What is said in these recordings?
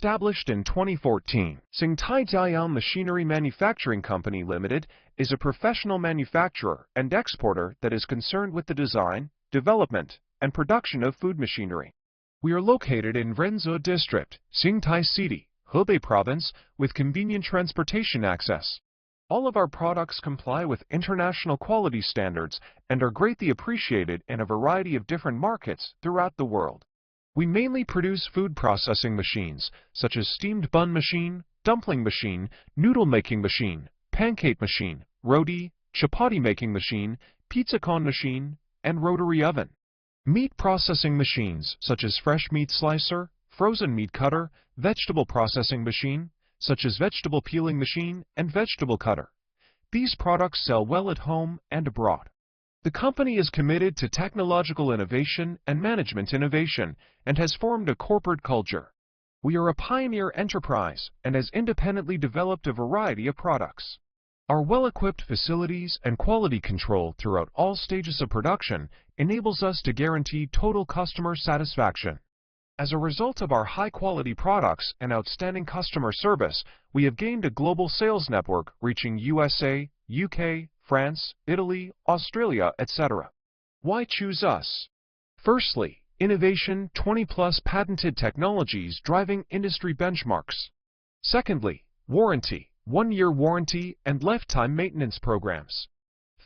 Established in 2014, Xingtai Jiayang Machinery Manufacturing Company Limited is a professional manufacturer and exporter that is concerned with the design, development, and production of food machinery. We are located in Renzhou District, Xingtai City, Hebei Province, with convenient transportation access. All of our products comply with international quality standards and are greatly appreciated in a variety of different markets throughout the world. We mainly produce food processing machines, such as steamed bun machine, dumpling machine, noodle making machine, pancake machine, roti, chapati making machine, pizza cone machine, and rotary oven. Meat processing machines, such as fresh meat slicer, frozen meat cutter, vegetable processing machine, such as vegetable peeling machine and vegetable cutter. These products sell well at home and abroad. The company is committed to technological innovation and management innovation and has formed a corporate culture. We are a pioneer enterprise and has independently developed a variety of products. Our well-equipped facilities and quality control throughout all stages of production enables us to guarantee total customer satisfaction. As a result of our high-quality products and outstanding customer service, we have gained a global sales network reaching USA, UK, France, Italy, Australia, etc. Why choose us? Firstly, innovation, 20+ patented technologies driving industry benchmarks. Secondly, warranty, 1-year warranty and lifetime maintenance programs.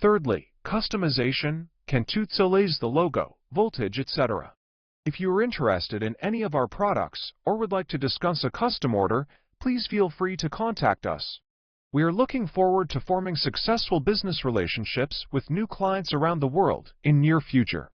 Thirdly, customization, Xingtai the logo, voltage, etc. If you are interested in any of our products or would like to discuss a custom order, please feel free to contact us. We are looking forward to forming successful business relationships with new clients around the world in near future.